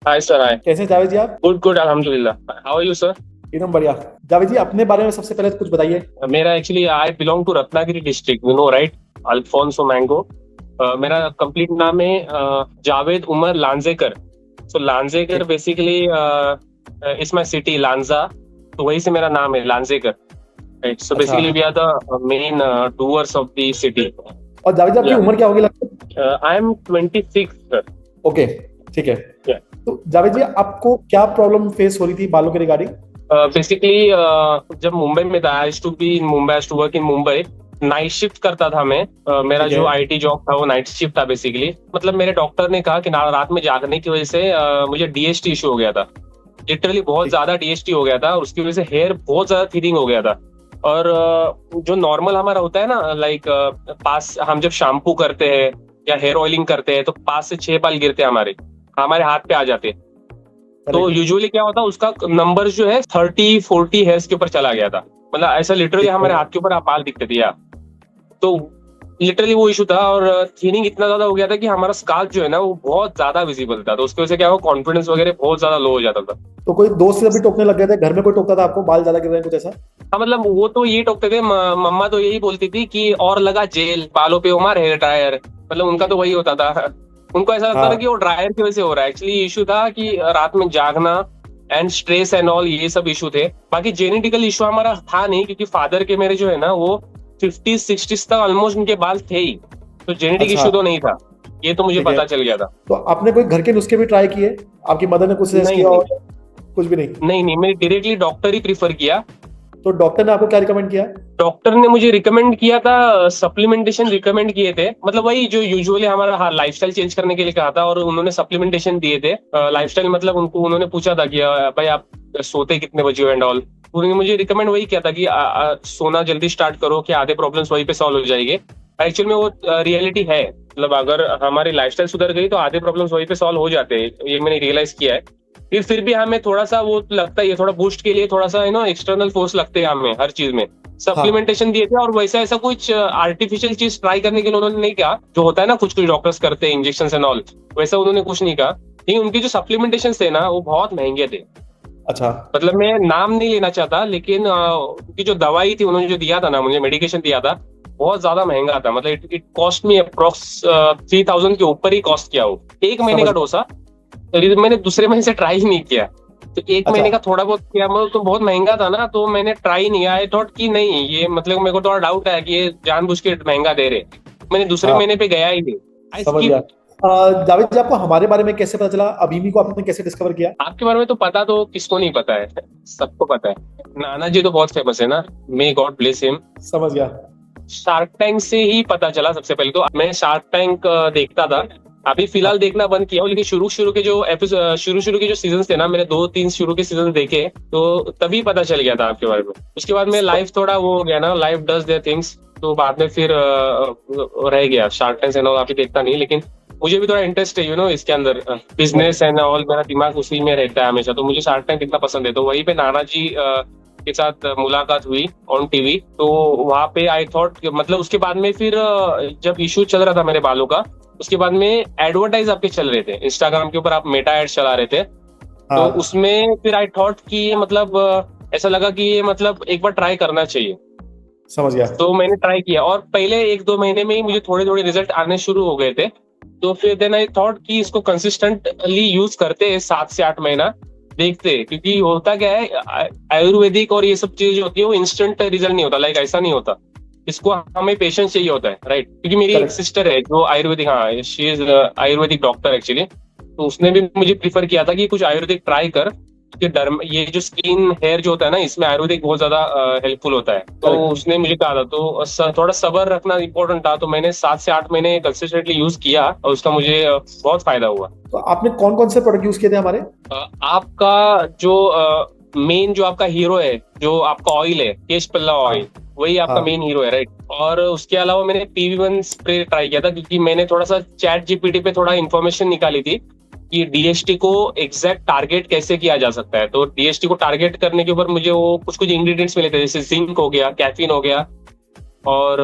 Hi sir. हाय। कैसे हैं जावेद जी आप? गुड गुड अल्हम्दुलिल्लाह। How are you sir? एकदम बढ़िया। जावेद जी अपने बारे में सबसे पहले तो कुछ बताइए। मेरा actually I belong to Ratnagiri district, you know right? Alphonso mango. मेरा कंप्लीट नाम है Javed Umar Lanjekar. So okay. Lanjekar basically is my city Lanja. तो वही से मेरा नाम है लांजेकर। राइट, सो अच्छा। Basically we are the main doers of the city. और जावेद जी आपकी या उम्र क्या होगी लगभग? I am 26 sir. ओके। ठीक है। तो जावेद जी आपको क्या प्रॉब्लम फेस हो रही थी बालों के रिगार्डिंग? बेसिकली जब मुंबई में था, I to be in Mumbai, to work in Mumbai. Night shift करता था मैं। मेरा ठीक है। जो आईटी जॉब था वो नाइट शिफ्ट था बेसिकली। मतलब मेरे डॉक्टर ने कहा कि रात में जागने की वजह से मुझे डीएसटी इशू हो गया था। लिटरली बहुत ठीक। ज्यादा डीएसटी हो गया था, और उसकी वजह से हेयर बहुत ज्यादा थिनिंग हो गया था। और जो नॉर्मल हमारा होता है ना, लाइक पास हम जब शैम्पू करते हैं या हेयर ऑयलिंग करते हैं तो 5 से 6 बाल गिरते हैं हमारे हमारे हाथ पे आ जाते हैं। तो करेक्ट। यूजुअली क्या होता है, उसका नंबर जो है 30-40 हेयर्स के ऊपर चला गया था। मतलब ऐसा लिटरली ठीक है। हमारे हाथ के ऊपर बाल दिखते थे यार। तो लिटरली वो इशू था, और थीनिंग इतना ज्यादा हो गया था कि हमारा स्काल्प जो है ना वो बहुत ज्यादा विजिबल था। तो उसकी वजह से क्या हुआ, कॉन्फिडेंस वगैरह बहुत ज्यादा लो हो जाता था। तो कोई दोस्त से भी टोकने लग गए थे? घर में कोई टोकता था आपको बाल ज्यादा गिर रहे हैं कुछ ऐसा? हाँ, मतलब वो तो यही टोकते थे, मम्मा तो यही बोलती थी कि और लगा जेल बालों पे, उमार हेयर ड्रायर। मतलब उनका तो वही होता था। उनको ऐसा लगता था हाँ। कि वो ड्रायर की वजह से हो रहा है। एक्चुअली इशू था कि रात में जागना एंड स्ट्रेस एंड ऑल, ये सब इशू थे। बाकी जेनेटिकल इशू हमारा था नहीं, क्योंकि फादर के मेरे जो है ना वो 50s 60s तक ऑलमोस्ट उनके बाल थे ही। तो जेनेटिक अच्छा। इशू तो नहीं था। ये तो मुझे ठीक है। पता चल गया था। तो आपने कोई घर के नुस्खे भी ट्राई किए? आपकी मदर ने कुछ सजेस्ट नहीं किया नहीं। और कुछ भी नहीं? नहीं नहीं, मैंने डायरेक्टली डॉक्टर ही प्रीफर किया। तो डॉक्टर ने आपको क्या रिकमेंड किया? डॉक्टर ने मुझे रिकमेंड किया था, सप्लीमेंटेशन रिकमेंड किए थे। मतलब वही जो यूजुअली हमारा, हाँ, लाइफस्टाइल चेंज करने के लिए कहा था, और उन्होंने सप्लीमेंटेशन दिए थे। लाइफस्टाइल मतलब उनको उन्होंने पूछा था कि भाई आप सोते कितने बजे हो एंड ऑल। उन्होंने मुझे रिकमेंड वही किया था कि सोना जल्दी स्टार्ट करो, कि आधे प्रॉब्लम्स वहीं पे सॉल्व हो जाएंगे। एक्चुअल में वो रियलिटी है। मतलब अगर हमारी लाइफस्टाइल सुधर गई तो आधे प्रॉब्लम्स वहीं पे सॉल्व हो जाते हैं, ये मैंने रियलाइज किया है। फिर भी हमें थोड़ा सा वो लगता है, थोड़ा बूस्ट के लिए थोड़ा सा एक्सटर्नल फोर्स लगते हैं हमें हर चीज में। हाँ। सप्लीमेंटेशन दिए थे, और वैसा ऐसा कुछ आर्टिफिशियल चीज ट्राई करने के लिए उन्होंने नहीं कहा, जो होता है ना कुछ कुछ डॉक्टर्स करते हैं इंजेक्शन एंड ऑल। वैसा उन्होंने कुछ नहीं कहा। लेकिन उनके जो सप्लीमेंटेशन थे ना वो बहुत महंगे थे। अच्छा। मतलब मैं नाम नहीं लेना चाहता, लेकिन उनकी जो दवाई थी, उन्होंने जो दिया था ना, मुझे मेडिकेशन दिया था, बहुत ज्यादा महंगा था। मतलब इट कॉस्ट मी अप्रोक्स 3000 के ऊपर ही कॉस्ट किया वो, एक महीने समझ का गया। डोसा। तो मैंने दूसरे महीने से ट्राई ही नहीं किया। तो एक अच्छा। महीने का थोड़ा बहुत किया, मतलब तो बहुत महंगा था ना, तो मैंने ट्राई नहीं। आई थॉट कि नहीं, ये मतलब मेरे को थोड़ा डाउट है कि ये जानबूझ के महंगा दे रहे। मैंने दूसरे हाँ। महीने पे गया ही नहीं। आई समझ गया। स्किप। जावेद जी आपको हमारे बारे में कैसे पता चला? अभीमी को आपने कैसे डिस्कवर किया? आपके बारे में तो पता, तो किसको नहीं पता है, सबको पता है। नाना जी तो बहुत फेमस है ना, मे गॉड ब्लेस हिम। समझ गया। शार्क टैंक से ही पता चला सबसे पहले तो। मैं शार्क टैंक देखता था। अभी हाँ। फिलहाल देखना बंद किया हूँ, लेकिन शुरू शुरू के जो एपिसोड, शुरू शुरू के जो सीजन थे ना, मैंने 2-3 शुरू के सीजन देखे, तो तभी पता चल गया था आपके बारे में। उसके बाद में समझ। लाइफ थोड़ा वो हो गया ना, लाइफ डज देयर थिंग्स। तो बाद में फिर रह गया शार्क टैंक एंड ऑल, अभी देखता नहीं। लेकिन मुझे भी थोड़ा इंटरेस्ट है इसके अंदर, बिजनेस एंड ऑल। मेरा दिमाग उसी में रहता है हमेशा, तो मुझे शार्क टैंक इतना पसंद है। तो वहीं पे नाना जी के साथ मुलाकात हुई ऑन टीवी। तो वहां पे आई थॉट, मतलब उसके बाद में फिर जब इशू चल रहा था मेरे बालों का, उसके बाद में एडवर्टाइज आपके चल रहे थे इंस्टाग्राम के ऊपर, आप मेटा एड चला रहे थे। तो हाँ। उसमें फिर आई थॉट कि ये मतलब ऐसा लगा कि ये मतलब एक बार ट्राई करना चाहिए। समझ गया। तो मैंने ट्राई किया, और पहले 1-2 महीने में ही मुझे थोड़े थोड़े रिजल्ट आने शुरू हो गए थे। तो फिर देन आई थॉट कि इसको कंसिस्टेंटली यूज करते हैं 7 से 8 महीना, देखते हैं। क्योंकि होता क्या है, आयुर्वेदिक और ये सब चीजें जो होती है वो इंस्टेंट रिजल्ट नहीं होता, लाइक ऐसा नहीं होता। इसको हमें पेशेंस चाहिए होता है, राइट? क्योंकि मेरी एक करेक्ट। सिस्टर है जो आयुर्वेदिक, हाँ, she is Ayurvedic doctor actually. तो उसने भी मुझे प्रीफर किया था कि कुछ आयुर्वेदिक ट्राई कर, कि डर्म, ये जो स्किन हेयर जो होता है ना, इसमें आयुर्वेदिक बहुत ज्यादा हेल्पफुल होता है। तो करेक्ट। उसने मुझे कहा था, तो थोड़ा सब्र रखना इंपॉर्टेंट था। तो मैंने 7 से 8 महीने कंसिस्टेंटली यूज किया, और उसका मुझे बहुत फायदा हुआ। तो आपने कौन कौन से प्रोडक्ट यूज किए थे हमारे? आपका जो मेन जो आपका हीरो है, जो आपका ऑयल है, केश पल्ला हाँ। ऑयल, वही आपका हाँ। मेन हीरो है, राइट? और उसके अलावा मैंने PV1 स्प्रे ट्राई किया था, क्योंकि मैंने थोड़ा सा चैट जीपीटी पे थोड़ा इन्फॉर्मेशन निकाली थी कि डीएसटी को एग्जैक्ट टारगेट कैसे किया जा सकता है। तो डीएसटी को टारगेट करने के ऊपर मुझे वो कुछ कुछ इंग्रेडिएंट्स मिले थे, जैसे जिंक हो गया, कैफीन हो गया, और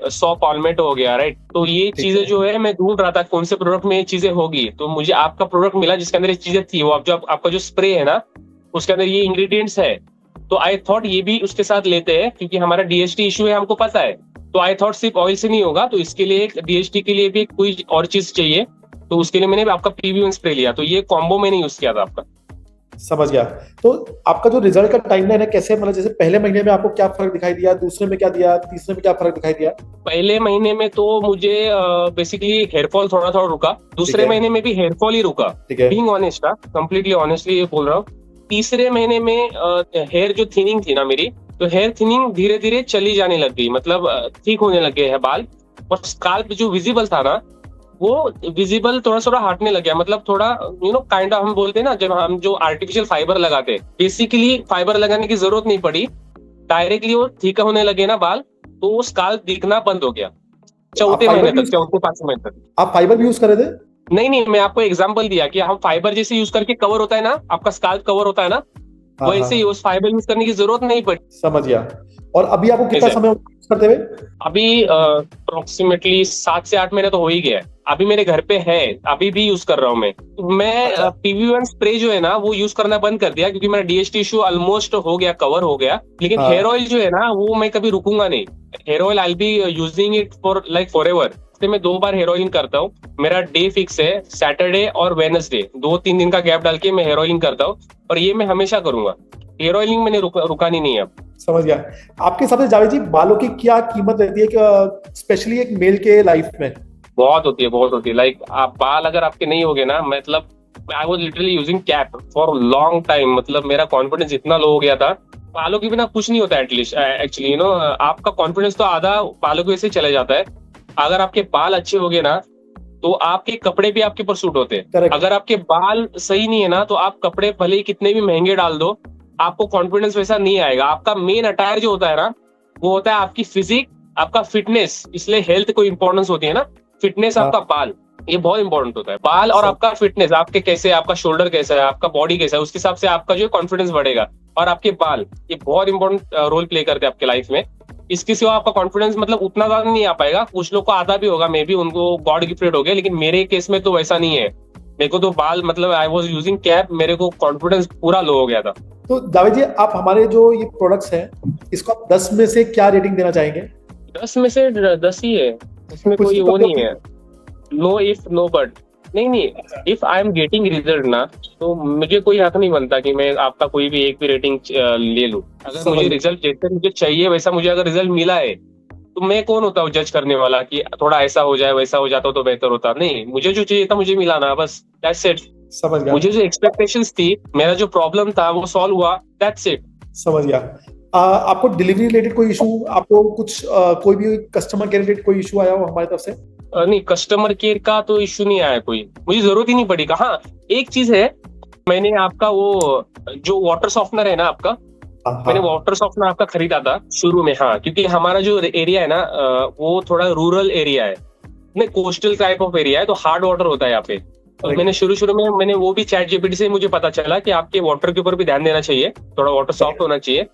100 पॉलमेट हो गया, राइट। तो ये ठीक चीजें है। जो है मैं ढूंढ रहा था कौन से प्रोडक्ट में ये चीजें होगी, तो मुझे आपका प्रोडक्ट मिला जिसके अंदर ये चीजें थी। वो आप जो आपका जो स्प्रे है ना, उसके अंदर ये इंग्रेडिएंट्स है। तो आई थॉट ये भी उसके साथ लेते हैं, क्योंकि हमारा डीएसटी इशू है, हमको पता है। तो आई थॉट सिर्फ ऑयल से नहीं होगा, तो इसके लिए डीएसटी के लिए भी कोई और चीज चाहिए। तो उसके लिए मैंने आपका पीवी स्प्रे लिया। तो ये कॉम्बो मैंने यूज किया था आपका। समझ गया। तो आपका जो रिजल्ट का टाइमलाइन है कैसे, मतलब जैसे पहले महीने में आपको क्या फर्क दिखाई दिया, दूसरे में क्या दिया, तीसरे में क्या फर्क दिखाई दिया? पहले महीने में तो मुझे बेसिकली हेयरफॉल थोड़ा थोड़ा रुका। दूसरे है। महीने में भी हेयरफॉल ही रुका। ठीक है। बीइंग ऑनेस्ट, कंप्लीटली ऑनेस्टली ये बोल रहा हूँ। तीसरे महीने में हेयर जो थिनिंग थी ना मेरी, तो हेयर थिनिंग धीरे धीरे चली जाने लग गई, मतलब ठीक होने लग गए हैं बाल। और स्काल्प जो विजिबल था ना, वो विजिबल थोड़ा थोड़ा हटने लग गया। मतलब थोड़ा काइंड ऑफ हम बोलते हैं ना, जब हम जो आर्टिफिशियल फाइबर लगाते हैं, बेसिकली फाइबर लगाने की जरूरत नहीं पड़ी, डायरेक्टली वो ठीक होने लगे ना बाल, तो वो स्काल्प दिखना बंद हो गया। तो आप चौथे फाइबर महीने भी तक, चौथे पांचवें महीने तक। आप फाइबर भी यूज कर रहे थे? नहीं नहीं, मैं आपको एग्जांपल दिया कि हम फाइबर जैसे यूज करके कवर होता है ना, आपका स्काल्प कवर होता है ना, हाँ हाँ वैसे ही हाँ, उस फाइबर यूज करने की जरूरत नहीं पड़ी। समझ गया। और अभी आपको कितना ऐसे समय यूज करते हुए? अभी अप्रोक्सीमेटली 7 से 8 महीने तो हो ही गया है। अभी मेरे घर पे है, अभी भी यूज कर रहा हूँ मैं। अच्छा। मैं पीवी1 स्प्रे जो है ना, वो यूज करना बंद कर दिया, क्योंकि मेरा डीएसटी इशू ऑलमोस्ट हो गया, कवर हो गया। लेकिन हाँ। हेयर ऑयल जो है ना, वो मैं कभी रुकूंगा नहीं। Hair oil I be using it for like for ever. मैं 2 बार हेयर ऑयलिंग करता हूँ। मेरा डे फिक्स है, सैटरडे और वेडनेसडे, 2-3 दिन का गैप डाल के मैं हेयर ऑयलिंग करता हूँ। और ये मैं हमेशा करूंगा। हेयर ऑयलिंग मैंने रुकानी नहीं है अब। समझ गया। आपके हिसाब से जावेद जी, बालों की क्या कीमत रहती है कि स्पेशली एक मेल के लाइफ में? बहुत होती है, बहुत होती है। लाइक आप बाल अगर आपके नहीं होगे ना, मतलब I was literally using cap for long time. मतलब मेरा कॉन्फिडेंस इतना लो हो गया था। बालों के बिना कुछ नहीं होता एटलीस्ट, एक्चुअली आपका कॉन्फिडेंस तो आधा बालों की वजह से चले जाता है। अगर आपके बाल अच्छे हो गए ना, तो आपके कपड़े भी आपके ऊपर सूट होते हैं। करेक्ट। अगर आपके बाल सही नहीं है ना, तो आप कपड़े भले ही कितने भी महंगे डाल दो, आपको कॉन्फिडेंस वैसा नहीं आएगा। आपका मेन अटायर जो होता है ना, वो होता है आपकी फिजिक, आपका फिटनेस। इसलिए हेल्थ को इंपॉर्टेंस होती है ना, फिटनेस, हाँ। आपका बाल, ये बहुत इंपॉर्टेंट होता है। बाल और सब। आपका फिटनेस, आपके कैसे, आपका शोल्डर कैसा है, आपका बॉडी कैसा है, उसके हिसाब से आपका जो कॉन्फिडेंस बढ़ेगा। और आपके बाल, ये बहुत इंपॉर्टेंट रोल प्ले करते हैं आपके लाइफ में। इसके सिवा आपका कॉन्फिडेंस मतलब उतना ज्यादा नहीं आ पाएगा। कुछ लोग को आधा भी होगा, मे बी उनको गॉड गिफ्टेड हो गया, लेकिन मेरे केस में तो वैसा नहीं है। मेरे को तो बाल, मतलब आई वॉज यूजिंग कैप, मेरे को कॉन्फिडेंस पूरा लो हो गया था। तो जावेद जी, आप हमारे जो ये प्रोडक्ट्स हैं, इसको आप 10 में से क्या रेटिंग देना चाहेंगे? 10 में से 10 ही है, इसमें कुछ कोई तो वो कमी नहीं है। No if no but. नहीं नहीं, if I am getting result ना, तो मुझे कोई हक नहीं बनता कि मैं आपका कोई भी एक भी रेटिंग ले लूं। अगर समझ मुझे गया। रिजल्ट जैसे मुझे चाहिए वैसा मुझे अगर रिजल्ट मिला है, तो मैं कौन होता हूँ जज करने वाला कि थोड़ा ऐसा हो जाए, वैसा हो जाता तो बेहतर होता। नहीं, मुझे जो चाहिए था मुझे मिला ना, बस दैट्स इट। समझ गया। मुझे जो एक्सपेक्टेशंस थी, मेरा जो प्रॉब्लम था वो सॉल्व हुआ, दैट्स इट। समझ गया। आपको डिलीवरी रिलेटेड कोई इशू, आपको कुछ कोई भी कस्टमर केयर रिलेटेड कोई इशू आया हो हमारी तरफ से? नहीं, कस्टमर केयर का तो इश्यू नहीं आया कोई, मुझे जरूरत ही नहीं पड़ी। हाँ, एक चीज है, मैंने आपका वो जो वाटर सॉफ्टनर है ना आपका, हाँ मैंने हाँ। वाटर सॉफ्टनर आपका खरीदा था शुरू में। हाँ, क्योंकि हमारा जो एरिया है ना, वो थोड़ा रूरल एरिया है, नहीं कोस्टल टाइप ऑफ एरिया है, तो हार्ड वाटर होता है यहाँ पे। तो Correct. मैंने शुरू में मैंने वो भी चैट जीपीटी से मुझे पता चला कि आपके वाटर के ऊपर भी ध्यान देना चाहिए, थोड़ा वाटर सॉफ्ट होना चाहिए।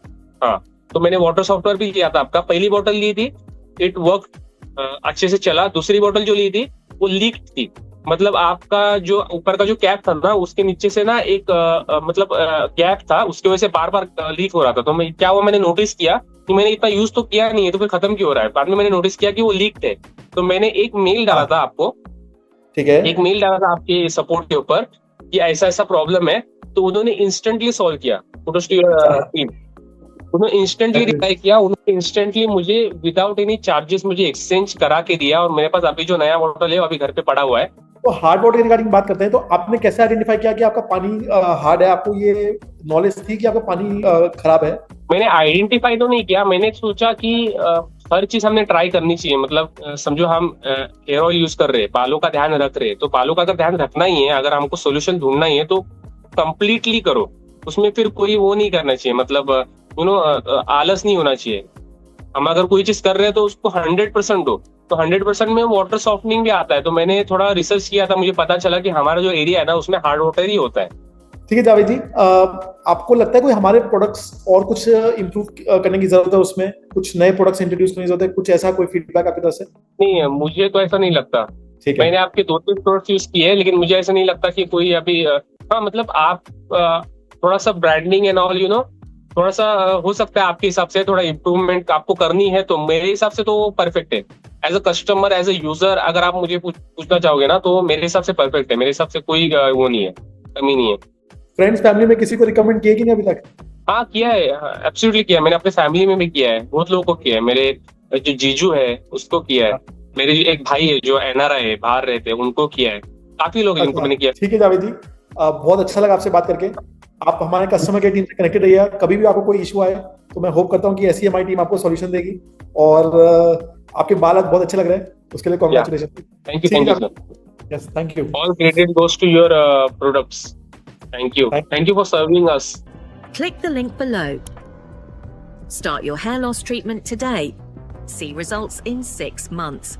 हाँ, तो मैंने वाटर सॉफ्टवेयर भी लिया था आपका। पहली बोतल ली थी, इट वर्क अच्छे से चला। दूसरी बोतल जो ली थी वो लीक थी। मतलब आपका जो ऊपर का जो कैप था ना, उसके नीचे से ना एक मतलब गैप था, उसकी वजह से बार बार लीक हो रहा था। तो मैं क्या हुआ, मैंने नोटिस किया कि मैंने इतना यूज तो किया नहीं है, तो फिर खत्म क्यों हो रहा है। बाद में मैंने नोटिस किया कि वो लीक थे। तो मैंने एक मेल डाला था आपको, ठीक है। एक मेल डाला था आपके सपोर्ट के ऊपर कि ऐसा ऐसा प्रॉब्लम है। तो उन्होंने इंस्टेंटली सॉल्व किया। Kudos to your team. उन्होंने इंस्टेंटली रिप्लाई किया, उन्होंने इंस्टेंटली मुझे विदाउट एनी चार्जेस मुझे एक्सचेंज करा के दिया। और मेरे पास अभी जो नया बॉटल है वो अभी घर पे पड़ा हुआ है। तो हार्ड वाटर की रिगार्डिंग बात करते हैं, तो आपने कैसे आइडेंटिफाई किया कि आपका पानी हार्ड है? आपको ये नॉलेज थी कि आपका पानी खराब है? मैंने आइडेंटिफाई तो नहीं किया, मैंने सोचा कि हर चीज हमने ट्राई करनी चाहिए। मतलब समझो हम हेयर ऑयल यूज कर रहे हैं, बालों का ध्यान रख रहे हैं, तो बालों का अगर ध्यान रखना ही है, अगर हमको सोल्यूशन ढूंढना ही है, तो कंप्लीटली करो। उसमें फिर कोई वो नहीं करना चाहिए, मतलब आलस नहीं होना चाहिए। हम अगर कोई चीज कर रहे हैं तो उसको 100% दो। तो 100% में वाटर सॉफ्टनिंग भी आता है। तो मैंने थोड़ा रिसर्च किया था, मुझे पता चला कि हमारा जो एरिया है ना, उसमें हार्ड वाटर ही होता है। ठीक है जावेद जी, आपको लगता है कोई हमारे प्रोडक्ट्स और कुछ इम्प्रूव करने की जरूरत है, उसमें कुछ नए प्रोडक्ट्स इंट्रोड्यूस करने की जरूरत है, कुछ ऐसा कोई फीडबैक आपकी तरफ से? नहीं, मुझे तो ऐसा नहीं लगता। ठीक है। मैंने आपके 2-3 प्रोडक्ट यूज किए हैं, लेकिन मुझे ऐसा नहीं लगता कि कोई अभी हाँ मतलब आप थोड़ा सा ब्रांडिंग एंड ऑल थोड़ा सा हो सकता है आपके हिसाब से थोड़ा इम्प्रूवमेंट आपको करनी है, तो मेरे हिसाब से तो परफेक्ट है। As a customer, as a user, अगर आप मुझे पूछना चाहोगे ना, तो मेरे हिसाब से परफेक्ट है। मेरे हिसाब से कोई वो नहीं है, कमी नहीं है। फ्रेंड्स फैमिली में किसी को रिकमेंड किया कि नहीं अभी तक? हाँ किया है, एब्सोल्युटली किया है। मैंने अपने फैमिली में भी किया है, बहुत लोगों को किया है। मेरे जो जीजू है उसको किया है, मेरे जो एक भाई है जो एनआरआई है, बाहर रहते हैं, उनको किया है। काफी लोग हैं जिनको मैंने किया। ठीक है जावेद जी, बहुत अच्छा लगा आपसे बात करके। आप हमारे कस्टमर केयर टीम से कनेक्टेड रहिए, कभी भी आपको कोई इशू आए तो मैं होप करता हूँ कि ऐसी हमारी टीम आपको सॉल्यूशन देगी। और आपके बाल आज बहुत अच्छे लग रहे हैं, उसके लिए congratulation. Thank you sir. Yes, thank you. All credit goes to your products. Thank you. Thank you for serving us. Click the link below. Start your hair loss treatment today. See results in 6 months.